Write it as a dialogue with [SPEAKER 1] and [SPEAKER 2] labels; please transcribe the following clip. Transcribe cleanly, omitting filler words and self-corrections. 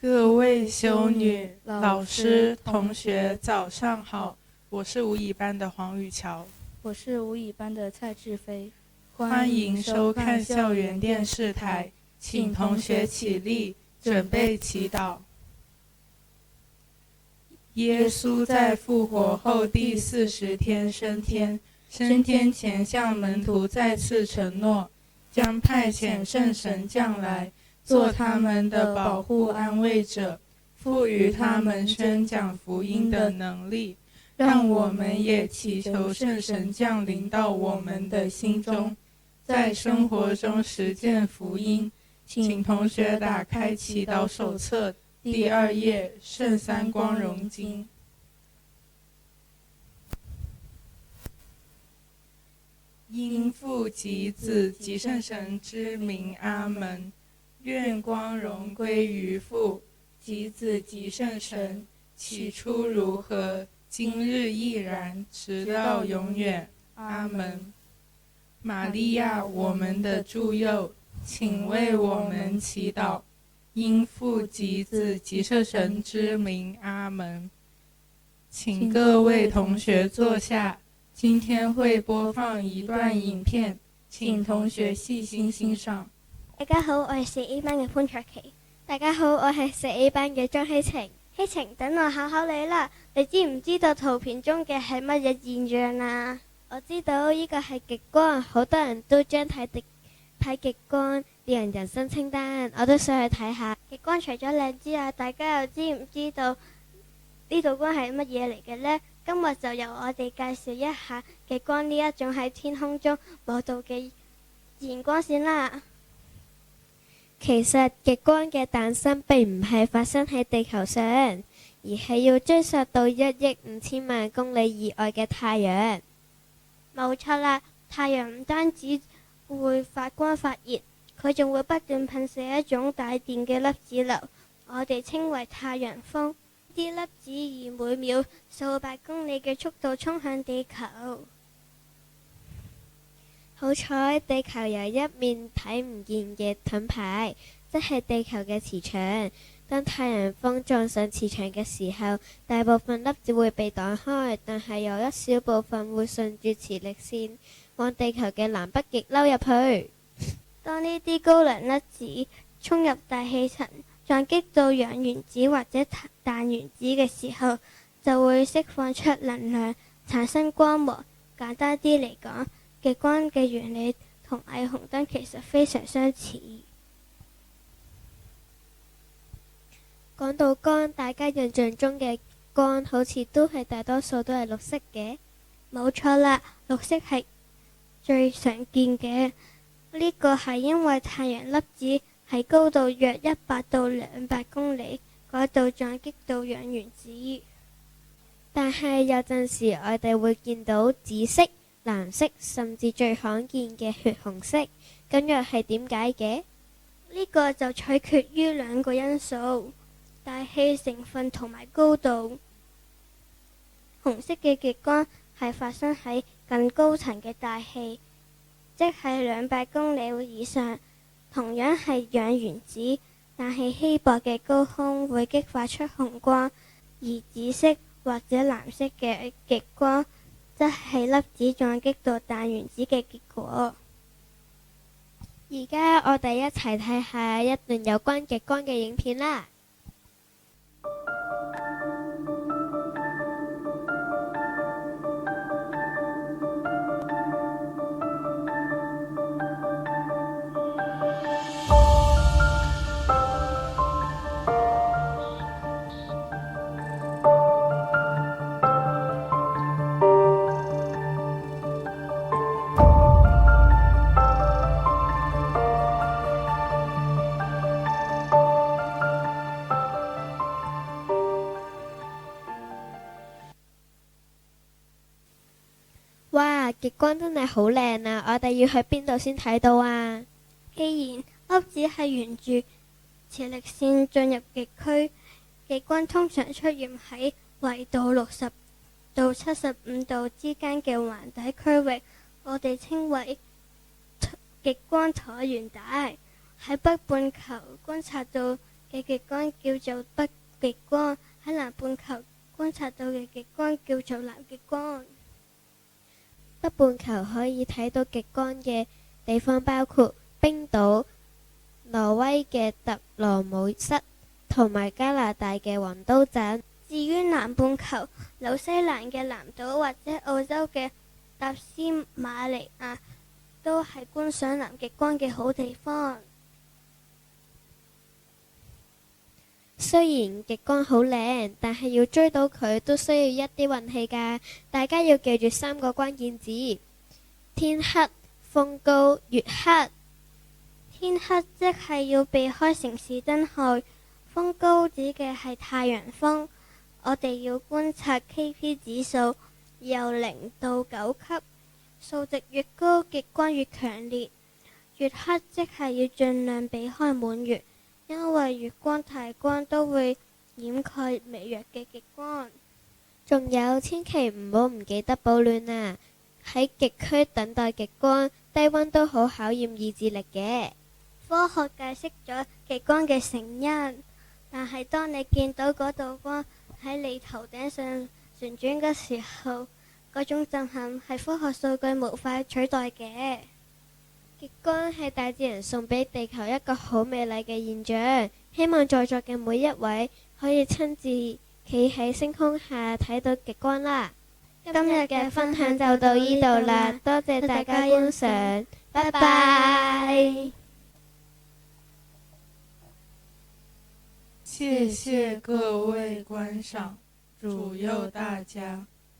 [SPEAKER 1] 各位修女、老师、同学，早上好！我是5乙班的黄雨乔，
[SPEAKER 2] 我是5乙班的蔡志飞。
[SPEAKER 1] 欢迎收看校园电视台，请同学起立，准备祈祷。耶稣在复活后第40天升天，升天前向门徒再次承诺，将派遣圣神降来，做他们的保护安慰者，赋予他们宣讲福音的能力。让我们也祈求圣神降临到我们的心中，在生活中实践福音。请同学打开祈祷手册第2页圣三光荣经。因父及子及圣神之名，阿门。愿光荣归于父及子及圣神，起初如何，今日亦然，直到永远，阿门。玛利亚，我们的助佑，请为我们祈祷。因父及子及圣神之名，阿门。请各位同学坐下，今天会播放一段影片，請同學細心欣賞。
[SPEAKER 3] 大家好，我係4A 班嘅潘卓琪。大家好，我係4A 班嘅張希晴。希晴，等我考考你啦，你知唔知道圖片中嘅係乜嘢現象啊？我知道呢個係極光，好多人都將睇極光列入人生清單，我都想去睇下。極光除咗靚之外，大家又知唔知道呢道光係乜嘢嚟嘅呢？今日就由我哋介紹一下極光呢一種喺天空中舞蹈嘅自然光線啦。其實極光嘅誕生並唔係發生喺地球上，而係要追溯到1億5000萬公里以外嘅太陽。冇錯啦，太陽唔單止會發光發熱，佢仲會不斷噴射一種帶電嘅粒子流，我哋稱為太陽風。啲粒子以每秒數百公里嘅速度衝向地球。好彩地球有一面睇唔見嘅盾牌，即係地球嘅磁場。當太陽風撞上磁場嘅時候，大部分粒子會被擋開，但係有一小部分會順住磁力線往地球嘅南北極溜入去。當呢啲高能粒子衝入大氣層，撞擊到氧原子或者氮原子嘅時候，就會釋放出能量，產生光芒。簡單啲嚟講，極光嘅原理同霓虹燈其實非常相似。講到光，大家印象中嘅光好似大多數都係綠色嘅。冇錯啦，綠色係最常見嘅。呢個係因為太陽粒子喺高度約100到200公里嗰度撞擊到氧原子。但係有陣時我哋會見到紫色、藍色，甚至最罕見嘅血紅色，咁又係點解嘅？呢個就取決於2個因素：大氣成分同埋高度。紅色嘅極光係發生喺更高層嘅大氣，即係200公里以上，同樣係氧原子，但係稀薄嘅高空會激發出紅光，而紫色或者藍色嘅極光則係粒子撞擊到氮原子嘅結果。而家我哋一齊睇下一段有關極光嘅影片啦。哇！極光真係好靚啊！我哋要去邊度先睇到啊？既然粒子係沿住磁力線進入極區，極光通常出現喺緯度60到75度之間嘅環底區域，我哋稱為極光橢圓帶。喺北半球觀察到嘅極光叫做北極光，喺南半球觀察到嘅極光叫做南極光。北半球可以睇到極光嘅地方包括冰島、挪威嘅特羅姆瑟同埋加拿大嘅黃刀鎮。至於南半球，紐西蘭嘅南島或者澳洲嘅塔斯馬尼亞都係觀賞南極光嘅好地方。雖然極光好靚，但係要追到佢都需要一啲運氣㗎。大家要記住3個關鍵字：天黑、風高、月黑。天黑即係要避開城市燈害，風高指嘅係太陽風。我哋要觀察 KP 指數由0到9級，數值越高極光越強烈。月黑即係要盡量避開滿月，因為月光太光都會掩蓋微弱嘅極光。仲有，千祈唔好唔記得保暖啊！喺極區等待極光，低溫都好考驗意志力嘅。科學解釋咗極光嘅成因，但係當你見到嗰道光喺你頭頂上旋轉嘅時候，嗰種震撼係科學數據無法取代嘅。極光係大自然送俾地球一個好美麗嘅現象，希望在座嘅每一位可以親自企喺星空下睇到極光啦。今日嘅分享就到呢度啦，多謝大家觀賞，拜拜。
[SPEAKER 1] 謝謝各位觀賞，主佑大家。